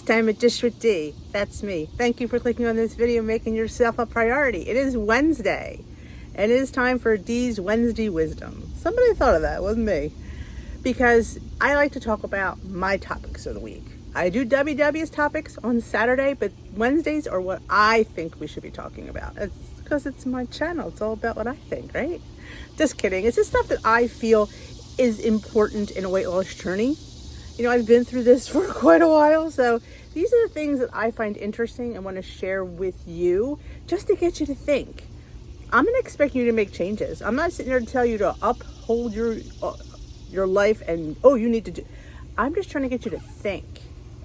time at Dish with D. That's me. Thank you for clicking on this video, making yourself a priority. It is Wednesday, and it is time for D's Wednesday Wisdom. Somebody thought of that, wasn't me. Because I like to talk about my topics of the week. I do WW's topics on Saturday, but Wednesdays are what I think we should be talking about. It's because it's my channel. It's all about what I think, right? Just kidding. It's just stuff that I feel is important in a weight loss journey. You know, I've been through this for quite a while, so these are the things that I find interesting and want to share with you just to get you to think. I'm not expecting you to make changes. I'm not sitting here to tell you to uphold your life and, oh, you need to do. I'm just trying to get you to think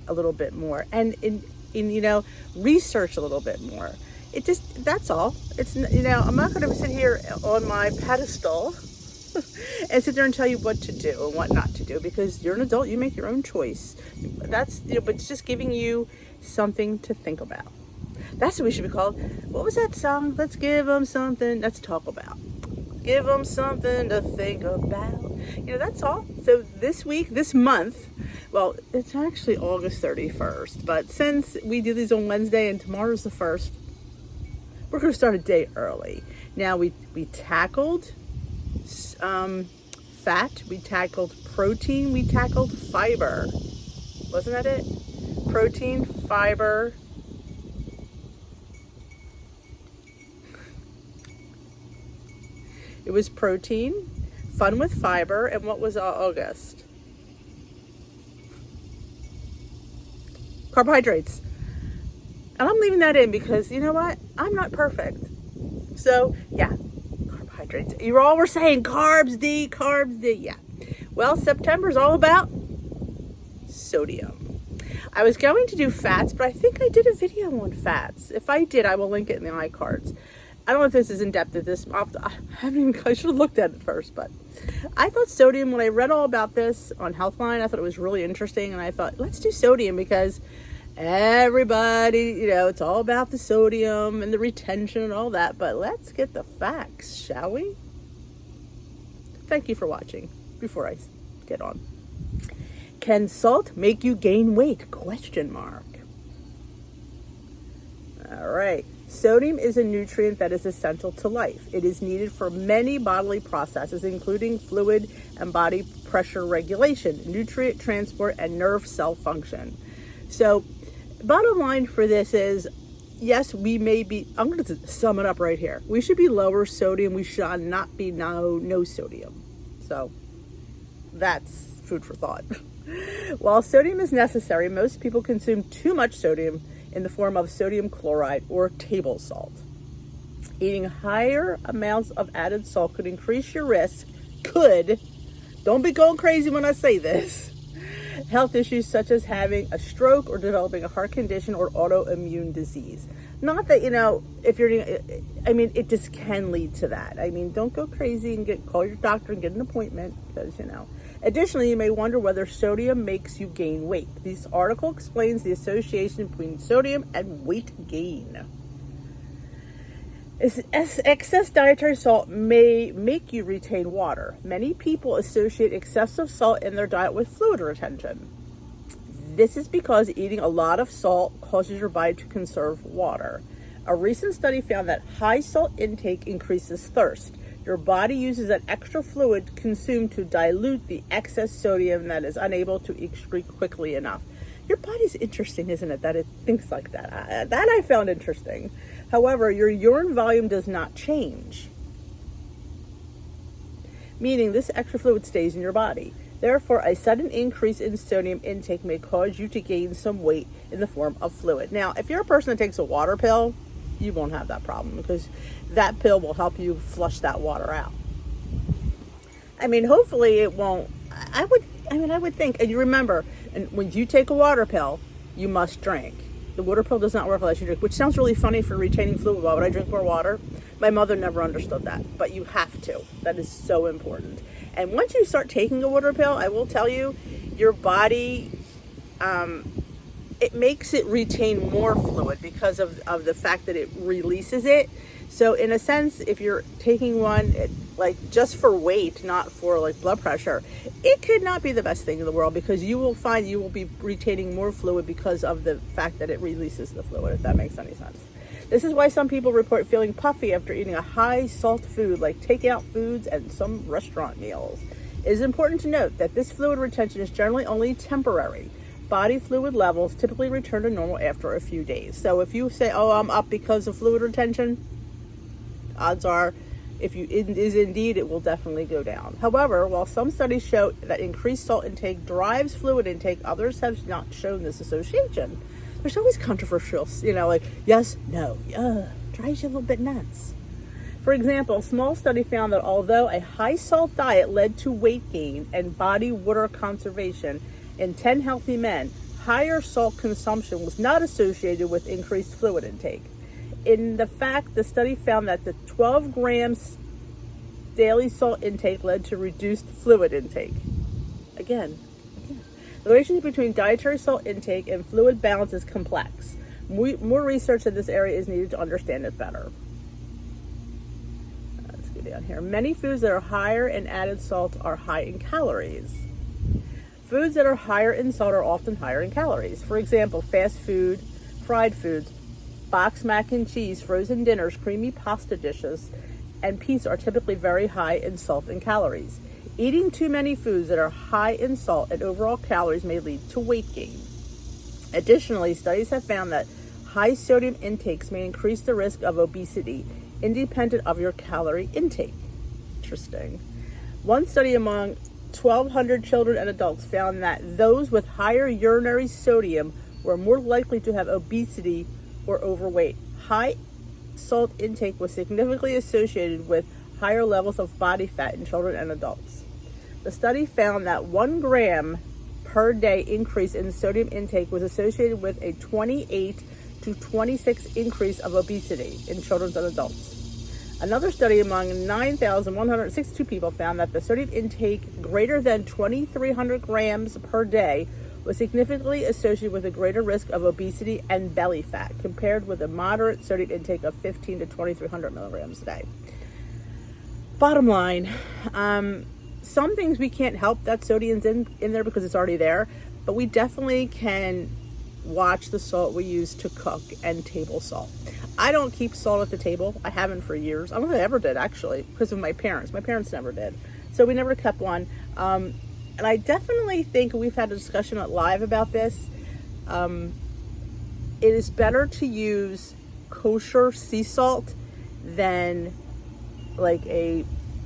a little bit more and research a little bit more. That's all. It's, I'm not going to sit here on my pedestal and sit there and tell you what to do and what not to do, because you're an adult, you make your own choice. But it's just giving you something to think about. That's what we should be called. What was that song? Let's give them something. Let's talk about. Give them something to think about. That's all. So this month, well, it's actually August 31st, but since we do these on Wednesday and tomorrow's the 1st, we're going to start a day early. Now, we tackled fat, we tackled protein, we tackled fiber. Wasn't that it? Protein, fiber. It was protein, fun with fiber, and what was August? Carbohydrates. And I'm leaving that in because, you know what? I'm not perfect. So, yeah, carbohydrates. You all were saying carbs, D. Yeah. Well, September's all about sodium. I was going to do fats, but I think I did a video on fats. If I did, I will link it in the iCards. I don't know if this is in depth at this. I should have looked at it first, but I thought sodium, when I read all about this on Healthline, I thought it was really interesting, and I thought, let's do sodium because everybody, it's all about the sodium and the retention and all that, but let's get the facts, shall we? Thank you for watching. Before I get on. Can salt make you gain weight? ? All right. Sodium is a nutrient that is essential to life. It is needed for many bodily processes, including fluid and body pressure regulation, nutrient transport, and nerve cell function. So, bottom line for this is, yes, we may be, I'm going to sum it up right here. We should be lower sodium. We should not be no sodium. So, that's food for thought. While sodium is necessary, most people consume too much sodium in the form of sodium chloride or table salt. Eating higher amounts of added salt could increase your risk, don't be going crazy when I say this, health issues such as having a stroke or developing a heart condition or autoimmune disease. Not that, if you're, it just can lead to that. Don't go crazy and call your doctor and get an appointment because, Additionally, you may wonder whether sodium makes you gain weight. This article explains the association between sodium and weight gain. Excess dietary salt may make you retain water. Many people associate excessive salt in their diet with fluid retention. This is because eating a lot of salt causes your body to conserve water. A recent study found that high salt intake increases thirst. Your body uses that extra fluid consumed to dilute the excess sodium that is unable to excrete quickly enough. Your body's interesting, isn't it, that it thinks like that? That I found interesting. However, your urine volume does not change, meaning this extra fluid stays in your body. Therefore, a sudden increase in sodium intake may cause you to gain some weight in the form of fluid. Now, if you're a person that takes a water pill, you won't have that problem because that pill will help you flush that water out. Hopefully it won't. I would think, and you remember, and when you take a water pill, you must drink. The water pill does not work unless you drink, which sounds really funny for retaining fluid. Why would I drink more water? My mother never understood that, but you have to. That is so important. And once you start taking a water pill, I will tell you, your body, it makes it retain more fluid because of the fact that it releases it. So in a sense, if you're taking one like just for weight, not for like blood pressure, it could not be the best thing in the world, because you will find you will be retaining more fluid because of the fact that it releases the fluid, if that makes any sense. This is why some people report feeling puffy after eating a high salt food like takeout foods and some restaurant meals. It is important to note that this fluid retention is generally only temporary. Body fluid levels typically return to normal after a few days. So if you say, oh, I'm up because of fluid retention, odds are, if you it is indeed, it will definitely go down. However, while some studies show that increased salt intake drives fluid intake, others have not shown this association. There's always controversial, like yes, no, drives you a little bit nuts. For example, a small study found that although a high salt diet led to weight gain and body water conservation in 10 healthy men, higher salt consumption was not associated with increased fluid intake. In the fact, the study found that the 12 grams daily salt intake led to reduced fluid intake. Again, the relationship between dietary salt intake and fluid balance is complex. More research in this area is needed to understand it better. Let's go down here. Many foods that are higher in added salt are high in calories. Foods that are higher in salt are often higher in calories. For example, fast food, fried foods, boxed mac and cheese, frozen dinners, creamy pasta dishes, and pizza are typically very high in salt and calories. Eating too many foods that are high in salt and overall calories may lead to weight gain. Additionally, studies have found that high sodium intakes may increase the risk of obesity, independent of your calorie intake. Interesting. One study among 1,200 children and adults found that those with higher urinary sodium were more likely to have obesity or overweight. High salt intake was significantly associated with higher levels of body fat in children and adults. The study found that 1 gram per day increase in sodium intake was associated with a 28 to 26 increase of obesity in children and adults. Another study among 9,162 people found that the sodium intake greater than 2,300 grams per day was significantly associated with a greater risk of obesity and belly fat compared with a moderate sodium intake of 15 to 2,300 milligrams a day. Bottom line, some things we can't help that sodium's in there because it's already there, but we definitely can watch the salt we use to cook and table salt. I don't keep salt at the table. I haven't for years. I don't think I ever did, actually, because of my parents. My parents never did. So we never kept one. And I definitely think we've had a discussion at Live about this. It is better to use kosher sea salt than like a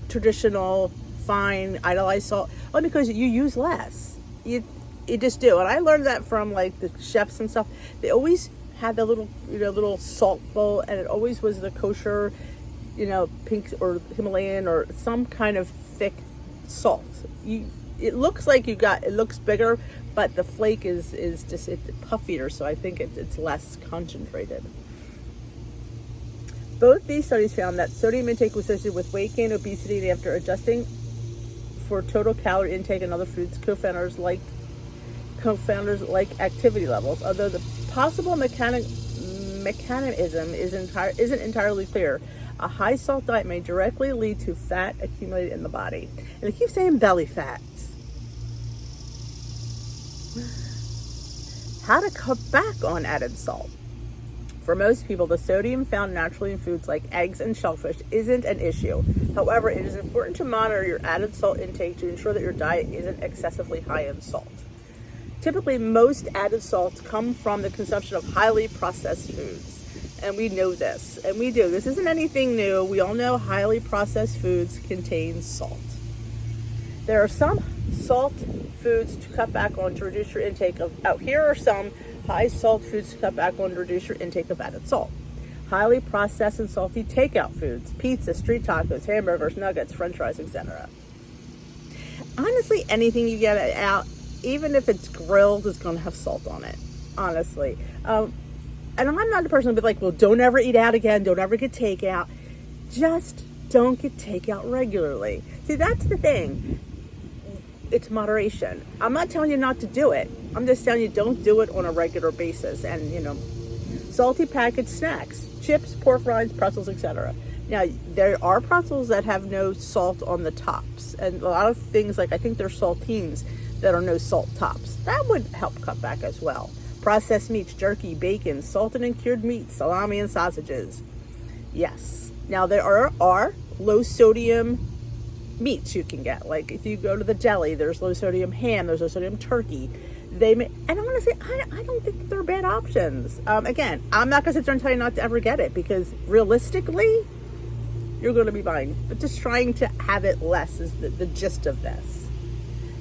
traditional fine idolized salt, only because you use less. You just do. And I learned that from like the chefs and stuff. They always had the little salt bowl, and it always was the kosher, pink or Himalayan or some kind of thick salt. It looks like it looks bigger, but the flake is just it's puffier, so I think it's less concentrated. Both these studies found that sodium intake was associated with weight gain, obesity, and after adjusting for total calorie intake and other foods, co-founders like activity levels. Although the possible mechanism isn't entirely clear, a high salt diet may directly lead to fat accumulated in the body. And I keep saying belly fat. How to cut back on added salt. For most people, the sodium found naturally in foods like eggs and shellfish isn't an issue. However, it is important to monitor your added salt intake to ensure that your diet isn't excessively high in salt. Typically, most added salts come from the consumption of highly processed foods. And we know this, and we do. This isn't anything new. We all know highly processed foods contain salt. There are some salt foods to cut back on to reduce your intake of, here are some high salt foods to cut back on to reduce your intake of added salt. Highly processed and salty takeout foods, pizza, street tacos, hamburgers, nuggets, french fries, etc. Honestly, anything you get out, even if it's grilled, is going to have salt on it, honestly. And I'm not the person to be like, well, don't ever eat out again, don't ever get takeout. Just don't get takeout regularly. See, that's the thing. It's moderation. I'm not telling you not to do it. I'm just telling you don't do it on a regular basis. And, Salty packaged snacks, chips, pork rinds, pretzels, etc. Now, there are pretzels that have no salt on the tops, and a lot of things like I think they're saltines that are no salt tops. That would help cut back as well. Processed meats, jerky, bacon, salted and cured meats, salami and sausages. Yes. Now, there are low sodium meats you can get. Like if you go to the deli, there's low sodium ham, there's low sodium turkey. And I'm gonna say I don't think they're bad options. Again, I'm not gonna sit there and tell you not to ever get it, because realistically, you're going to be buying, but just trying to have it less is the gist of this.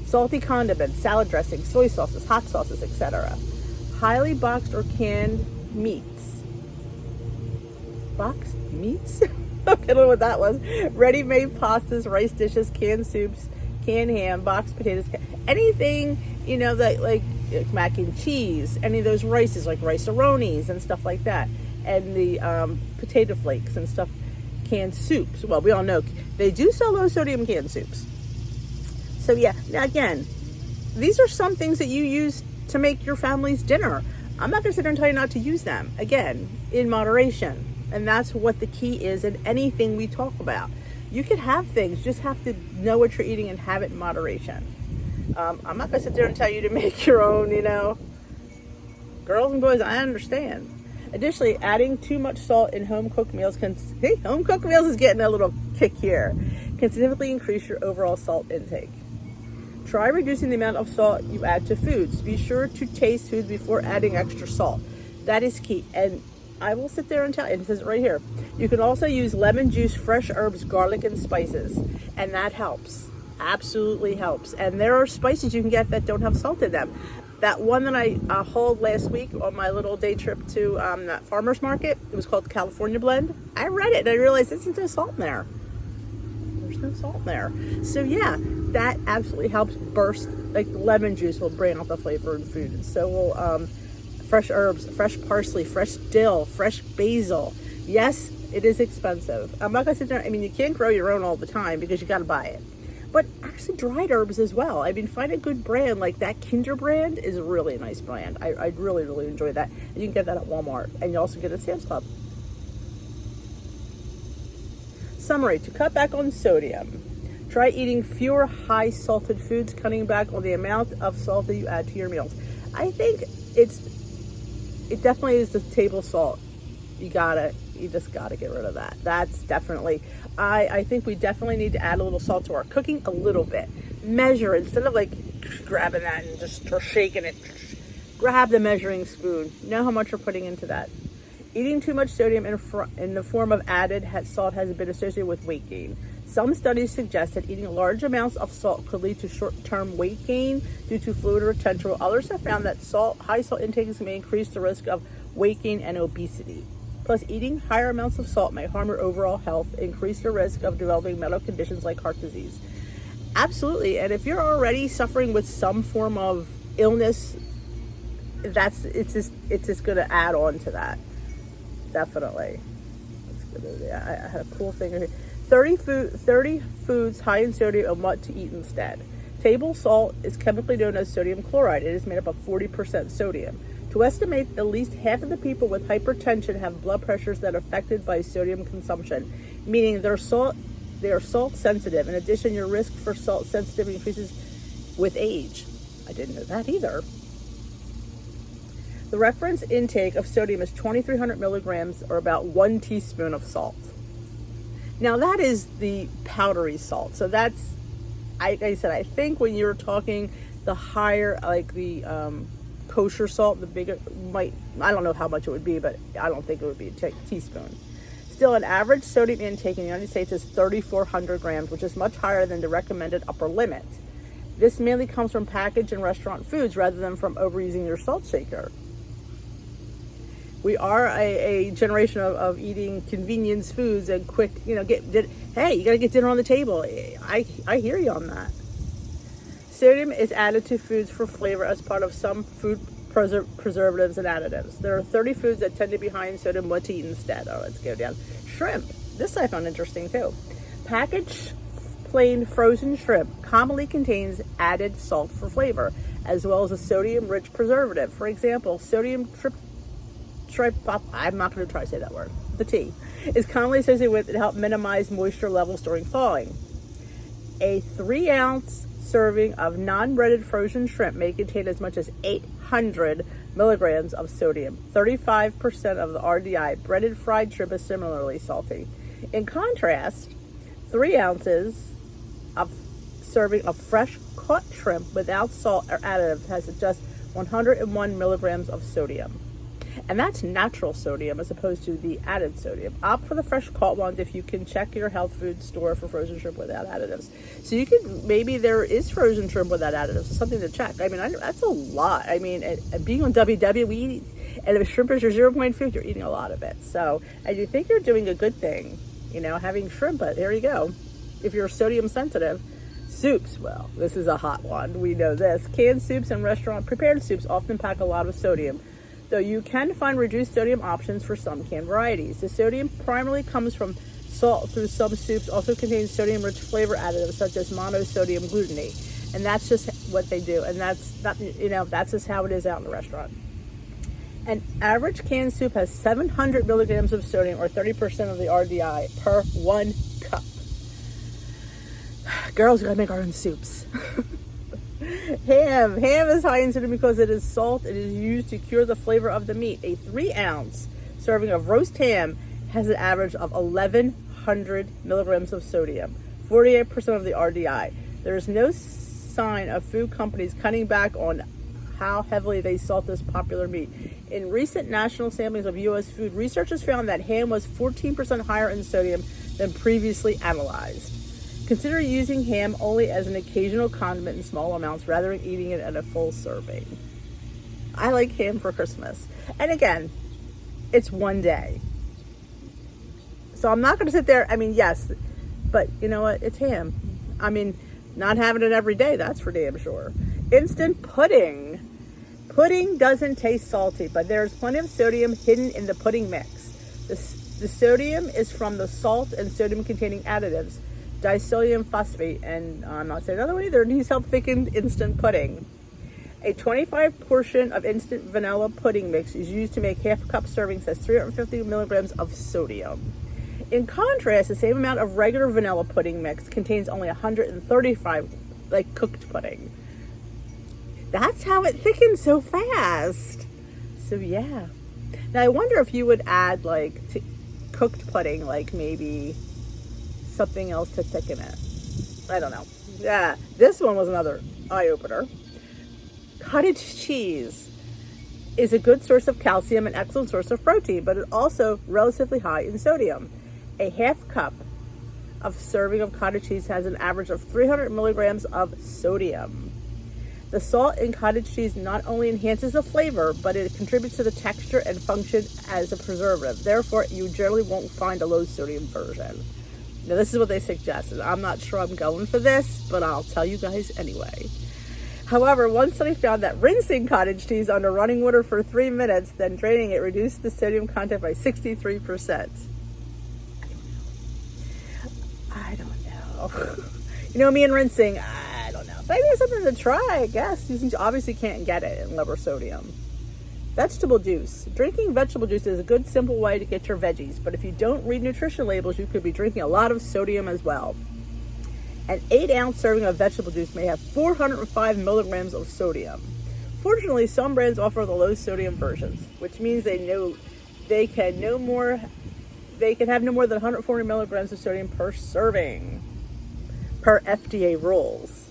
Salty condiments, salad dressing, soy sauces, hot sauces, etc. Highly boxed or canned meats. Boxed meats? I don't know what that was. Ready-made pastas, rice dishes, canned soups, canned ham, boxed potatoes, anything, that like mac and cheese, any of those rices like rice-a-ronis and stuff like that, and the potato flakes and stuff. Canned soups. Well, we all know they do sell low sodium canned soups. So yeah, now again, these are some things that you use to make your family's dinner. I'm not gonna sit there and tell you not to use them. Again, in moderation. And that's what the key is in anything we talk about. You can have things, just have to know what you're eating and have it in moderation. I'm not gonna sit there and tell you to make your own, Girls and boys, I understand. Additionally, adding too much salt in home-cooked meals home-cooked meals is getting a little kick here, can significantly increase your overall salt intake. Try reducing the amount of salt you add to foods. Be sure to taste foods before adding extra salt. That is key. And I will sit there and tell you, it says it right here, you can also use lemon juice, fresh herbs, garlic, and spices. And that helps. Absolutely helps. And there are spices you can get that don't have salt in them. That one that I hauled last week on my little day trip to that farmer's market, it was called the California Blend. I read it and I realized there's no salt in there. There's no salt in there. So yeah, that absolutely helps burst. Like lemon juice will bring out the flavor in food. And so will fresh herbs, fresh parsley, fresh dill, fresh basil. Yes, it is expensive. I'm not gonna sit there, you can't grow your own all the time because you gotta buy it. But actually dried herbs as well. Find a good brand like that. Kinder brand is a really nice brand. I really, really enjoy that. And you can get that at Walmart. And you also get it at Sam's Club. Summary: to cut back on sodium, try eating fewer high salted foods, cutting back on the amount of salt that you add to your meals. I think it definitely is the table salt. You just gotta get rid of that. That's definitely, I think we definitely need to add a little salt to our cooking, a little bit. Measure, instead of like grabbing that and just shaking it, grab the measuring spoon. Know how much you're putting into that. Eating too much sodium in the form of added salt has been associated with weight gain. Some studies suggest that eating large amounts of salt could lead to short-term weight gain due to fluid retention, while others have found that high salt intakes may increase the risk of weight gain and obesity. Plus, eating higher amounts of salt may harm your overall health, increase your risk of developing medical conditions like heart disease. Absolutely, and if you're already suffering with some form of illness, it's just going to add on to that. Definitely. I had a cool thing here. 30 foods high in sodium and what to eat instead. Table salt is chemically known as sodium chloride. It is made up of 40% sodium. To estimate, at least half of the people with hypertension have blood pressures that are affected by sodium consumption, meaning they are salt sensitive. In addition, your risk for salt sensitivity increases with age. I didn't know that either. The reference intake of sodium is 2,300 milligrams, or about 1 teaspoon of salt. Now that is the powdery salt. So that's, like I said, I think when you're talking the higher, like the kosher salt, the bigger, I don't know how much it would be, but I don't think it would be a teaspoon. Still, an average sodium intake in the United States is 3,400 grams, which is much higher than the recommended upper limit. This mainly comes from packaged and restaurant foods rather than from overusing your salt shaker. We are a generation of eating convenience foods and quick, hey, you gotta get dinner on the table. I hear you on that. Sodium is added to foods for flavor as part of some food preservatives and additives. There are 30 foods that tend to be high in sodium. What to eat instead? Oh, let's go down. Shrimp. This I found interesting too. Packaged plain frozen shrimp commonly contains added salt for flavor, as well as a sodium-rich preservative. For example, sodium I'm not going to try to say that word. The T is commonly associated with to help minimize moisture levels during thawing. A 3-ounce serving of non-breaded frozen shrimp may contain as much as 800 milligrams of sodium, 35% of the RDI. Breaded fried shrimp is similarly salty. In contrast, 3 ounces of serving of fresh caught shrimp without salt or additives has just 101 milligrams of sodium. And that's natural sodium as opposed to the added sodium. Opt for the fresh caught ones if you can. Check your health food store for frozen shrimp without additives. So you can, maybe there is frozen shrimp without additives. It's something to check. I mean, that's a lot. I mean, and being on WW, we eat, and if shrimp is your 0.5, you're eating a lot of it. So I do think you're doing a good thing, you know, having shrimp, but there you go. If you're sodium sensitive. Soups, well, this is a hot one. We know this. Canned soups and restaurant prepared soups often pack a lot of sodium, though you can find reduced sodium options for some canned varieties. The sodium primarily comes from salt through some soups, also contains sodium-rich flavor additives such as monosodium glutamate. And that's just what they do. And that's just how it is out in the restaurant. An average canned soup has 700 milligrams of sodium, or 30% of the RDI per 1 cup. Girls, we gotta make our own soups. Ham is high in sodium because it is salt. It is used to cure the flavor of the meat. A 3-ounce serving of roast ham has an average of 1,100 milligrams of sodium, 48% of the RDI. There is no sign of food companies cutting back on how heavily they salt this popular meat. In recent national samplings of U.S. food, researchers found that ham was 14% higher in sodium than previously analyzed. Consider using ham only as an occasional condiment in small amounts rather than eating it at a full serving. I like ham for Christmas. And again, it's one day. So I'm not going to sit there, I mean, yes, but you know what? It's ham. I mean, not having it every day, that's for damn sure. Instant pudding. Pudding doesn't taste salty, but there's plenty of sodium hidden in the pudding mix. The sodium is from the salt and sodium-containing additives, disodium phosphate, and I'm not saying another one either. These help thicken instant pudding. A 25 portion of instant vanilla pudding mix is used to make half cup servings, has 350 milligrams of sodium. In contrast, the same amount of regular vanilla pudding mix contains only 135, like cooked pudding. That's how it thickens so fast. So yeah. Now I wonder if you would add like to cooked pudding, like maybe something else to thicken it. I don't know. Yeah, this one was another eye-opener. Cottage cheese is a good source of calcium and excellent source of protein, but it's also relatively high in sodium. A half cup of serving of cottage cheese has an average of 300 milligrams of sodium. The salt in cottage cheese not only enhances the flavor, but it contributes to the texture and function as a preservative. Therefore, you generally won't find a low sodium version. Now, this is what they suggested. I'm not sure I'm going for this, but I'll tell you guys anyway. However, one study found that rinsing cottage cheese under running water for 3 minutes, then draining it, reduced the sodium content by 63%. I don't know. You know, me and rinsing, I don't know. Maybe it's something to try, I guess. You obviously can't get it in lower sodium. Vegetable juice. Drinking vegetable juice is a good, simple way to get your veggies, but if you don't read nutrition labels, you could be drinking a lot of sodium as well. An 8-ounce serving of vegetable juice may have 405 milligrams of sodium. Fortunately, some brands offer the low sodium versions, which means they can have no more than 140 milligrams of sodium per serving, per FDA rules.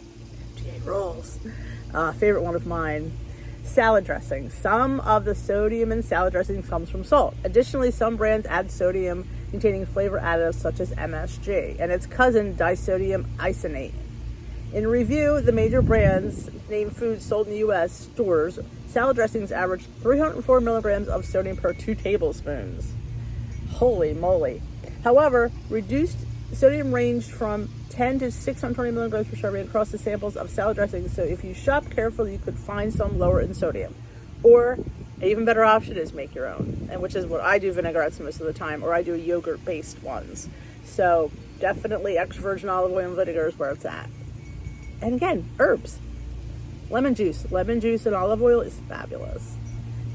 FDA rules. Favorite one of mine. Salad dressing. Some of the sodium in salad dressing comes from salt. Additionally, some brands add sodium containing flavor additives such as MSG and its cousin disodium isonate. In review, the major brands named foods sold in the U.S. stores, salad dressings average 304 milligrams of sodium per 2 tablespoons. Holy moly. However, reduced sodium ranged from 10 to 620 milligrams per serving across the samples of salad dressings, so if you shop carefully, you could find some lower in sodium. Or an even better option is make your own, and which is what I do vinaigrettes most of the time, or I do yogurt-based ones. So definitely extra virgin olive oil and vinegar is where it's at. And again, herbs. Lemon juice. Lemon juice and olive oil is fabulous.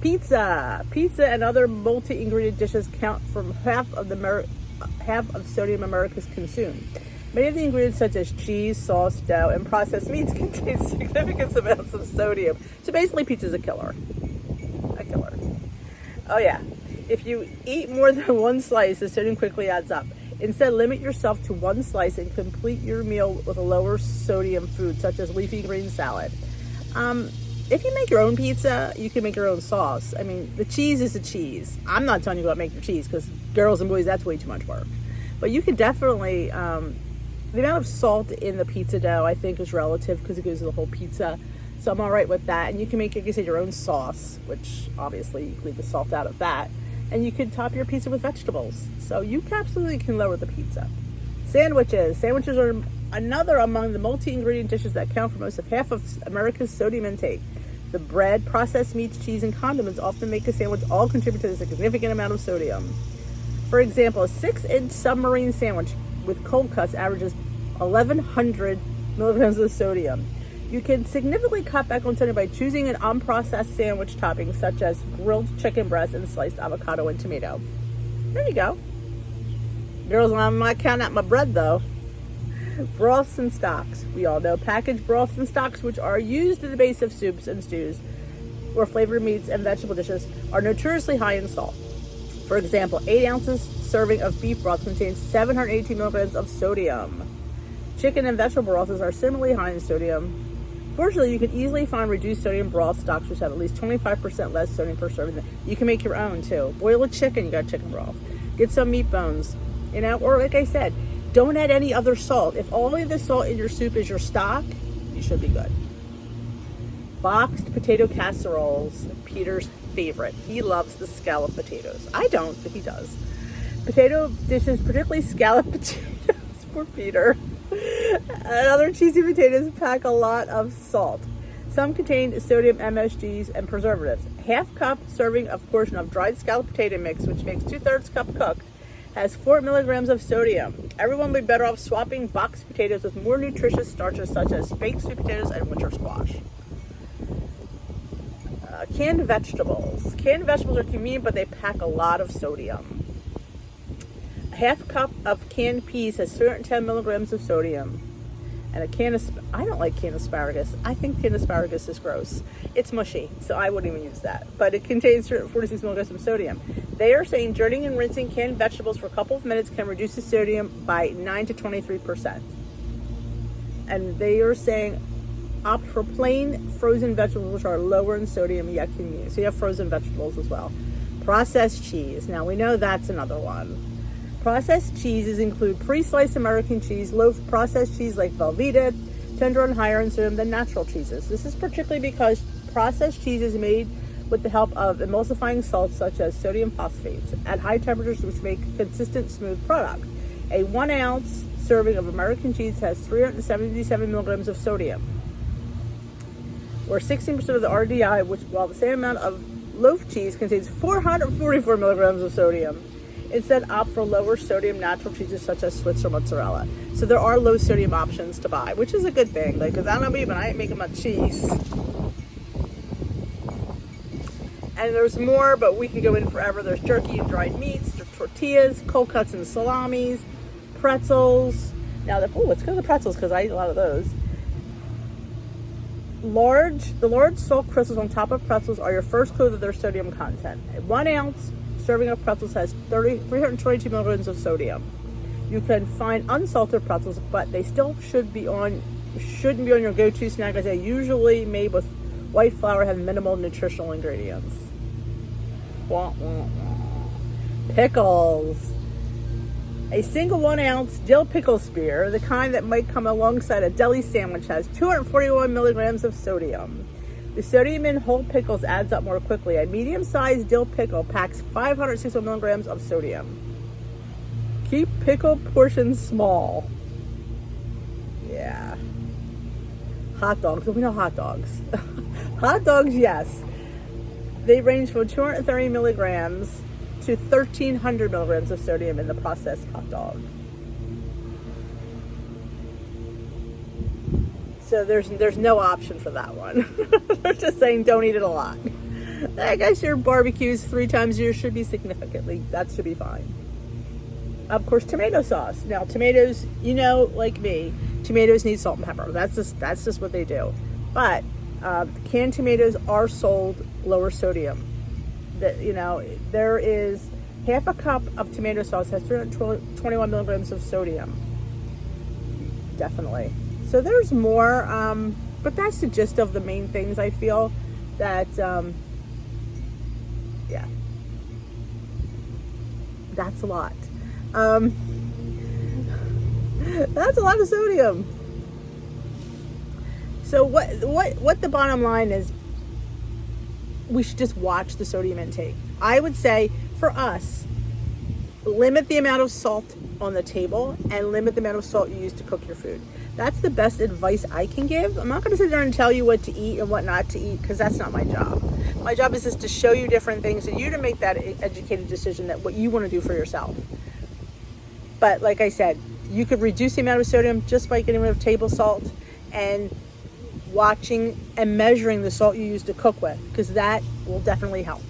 Pizza. Pizza and other multi-ingredient dishes count from half of sodium Americans consume. Many of the ingredients such as cheese, sauce, dough, and processed meats contain significant amounts of sodium. So basically pizza's a killer. A killer. Oh yeah. If you eat more than one slice, the sodium quickly adds up. Instead, limit yourself to one slice and complete your meal with a lower sodium food, such as leafy green salad. If you make your own pizza, you can make your own sauce. I mean, the cheese is the cheese. I'm not telling you to go out and make your cheese because girls and boys, that's way too much work. But you can definitely, the amount of salt in the pizza dough, I think, is relative because it goes to the whole pizza. So I'm all right with that. And you can make, like I said, your own sauce, which obviously you can leave the salt out of that. And you can top your pizza with vegetables. So you absolutely can lower the pizza. Sandwiches. Sandwiches are another among the multi-ingredient dishes that count for most of half of America's sodium intake. The bread, processed meats, cheese, and condiments often make a sandwich all contribute to a significant amount of sodium. For example, a 6-inch submarine sandwich with cold cuts averages 1,100 milligrams of sodium. You can significantly cut back on sodium by choosing an unprocessed sandwich topping such as grilled chicken breast and sliced avocado and tomato. There you go. Girls, I'm not counting out my bread though. Broths and stocks. We all know packaged broths and stocks, which are used in the base of soups and stews or flavored meats and vegetable dishes, are notoriously high in salt. For example, 8 ounces serving of beef broth contains 718 milligrams of sodium. Chicken and vegetable broths are similarly high in sodium. Fortunately, you can easily find reduced sodium broth stocks which have at least 25% less sodium per serving. You can make your own too. Boil a chicken, you got chicken broth. Get some meat bones, or like I said, don't add any other salt. If all of the salt in your soup is your stock, you should be good. Boxed potato casseroles, Peter's favorite. He loves the scallop potatoes. I don't, but he does. Potato dishes, particularly scallop potatoes for Peter. And other cheesy potatoes pack a lot of salt. Some contain sodium MSGs and preservatives. Half cup serving of portion of dried scallop potato mix, which makes 2/3 cup cooked, has 4 milligrams of sodium. Everyone would be better off swapping boxed potatoes with more nutritious starches such as baked sweet potatoes and winter squash. Canned vegetables. Canned vegetables are convenient, but they pack a lot of sodium. A half cup of canned peas has 310 milligrams of sodium. And a can of, I don't like canned asparagus. I think canned asparagus is gross. It's mushy, so I wouldn't even use that. But it contains 46 milligrams of sodium. They are saying draining and rinsing canned vegetables for a couple of minutes can reduce the sodium by 9 to 23%. And they are saying opt for plain frozen vegetables, which are lower in sodium yet convenient. So you have frozen vegetables as well. Processed cheese. Now we know that's another one. Processed cheeses include pre-sliced American cheese, low processed cheese like Velveeta, tender and higher in sodium than natural cheeses. This is particularly because processed cheese is made with the help of emulsifying salts such as sodium phosphates at high temperatures, which make a consistent, smooth product. A 1 ounce serving of American cheese has 377 milligrams of sodium, or 16% of the RDI, while the same amount of loaf cheese contains 444 milligrams of sodium. Instead, opt for lower sodium natural cheeses such as Swiss or mozzarella. So there are low sodium options to buy, which is a good thing. Because I don't know me, but I ain't making much cheese. And there's more, but we can go in forever. There's jerky and dried meats, there's tortillas, cold cuts and salamis, pretzels. Now, let's go to the pretzels because I eat a lot of those. The large salt crystals on top of pretzels are your first clue of their sodium content. A 1 ounce serving of pretzels has 322 milligrams of sodium. You can find unsalted pretzels, but they still shouldn't be on your go-to snack, as they're usually made with white flour, have minimal nutritional ingredients. Wah, wah, wah. Pickles. A single 1 ounce dill pickle spear, the kind that might come alongside a deli sandwich, has 241 milligrams of sodium. The sodium in whole pickles adds up more quickly. A medium-sized dill pickle packs 561 milligrams of sodium. Keep pickle portions small. Yeah. Hot dogs. We know hot dogs. Hot dogs, yes. They range from 230 milligrams to 1,300 milligrams of sodium in the processed hot dog. So there's no option for that one. They're just saying don't eat it a lot. I guess your barbecues 3 times a year should be significantly, that should be fine. Of course, tomato sauce. Now, tomatoes, you know, like me, tomatoes need salt and pepper. That's just what they do. But canned tomatoes are sold lower sodium. That, you know, there is half a cup of tomato sauce has 321 milligrams of sodium. Definitely. So there's more, but that's the gist of the main things. I feel that, yeah, that's a lot. That's a lot of sodium. So what the bottom line is, we should just watch the sodium intake. I would say for us, limit the amount of salt on the table and limit the amount of salt you use to cook your food. That's the best advice I can give. I'm not going to sit there and tell you what to eat and what not to eat, because that's not my job. My job is just to show you different things and you to make that educated decision that what you want to do for yourself. But like I said, you could reduce the amount of sodium just by getting rid of table salt and watching and measuring the salt you use to cook with, because that will definitely help.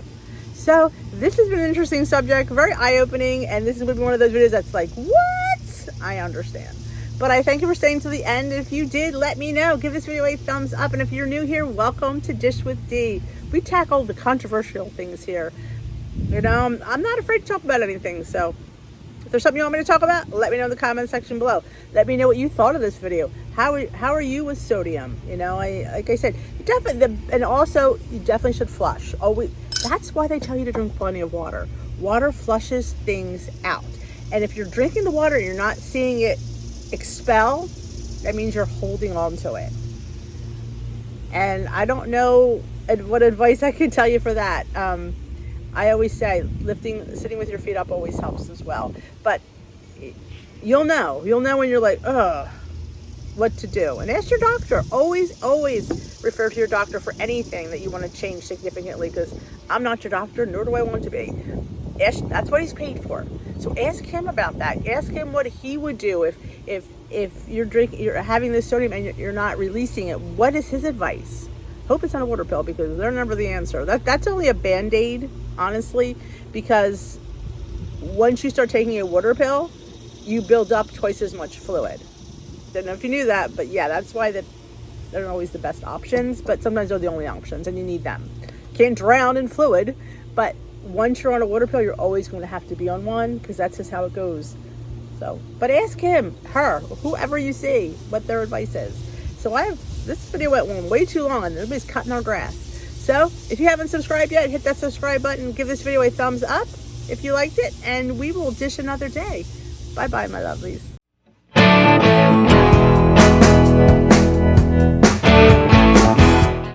So this has been an interesting subject, very eye-opening, and this has been one of those videos that's like, what? I understand. But I thank you for staying to the end. If you did, let me know. Give this video a thumbs up. And if you're new here, welcome to Dish with D. We tackle the controversial things here. You know, I'm not afraid to talk about anything. So if there's something you want me to talk about, let me know in the comment section below. Let me know what you thought of this video. How are you with sodium? You know, like I said, you definitely, and also you definitely should flush. Always. That's why they tell you to drink plenty of water. Water flushes things out. And if you're drinking the water and you're not seeing it expel, that means you're holding on to it. And I don't know what advice I can tell you for that. I always say sitting with your feet up always helps as well. But you'll know when you're like, ugh, what to do. And ask your doctor. Always refer to your doctor for anything that you want to change significantly, because I'm not your doctor, nor do I want to be. That's what he's paid for. So ask him about that. Ask him what he would do if you're having this sodium and you're not releasing it. What is his advice? Hope it's not a water pill, because they're never the answer. That's only a band-aid, honestly, because once you start taking a water pill, you build up twice as much fluid. Don't know if you knew that, but yeah, that's why they're not always the best options, but sometimes they're the only options and you need them. Can't drown in fluid, but once you're on a water pill, you're always going to have to be on one, because that's just how it goes. So, but ask him, her, whoever you see, what their advice is. So this video went way too long and everybody's cutting our grass. So if you haven't subscribed yet, hit that subscribe button, give this video a thumbs up if you liked it, and we will dish another day. Bye-bye, my lovelies.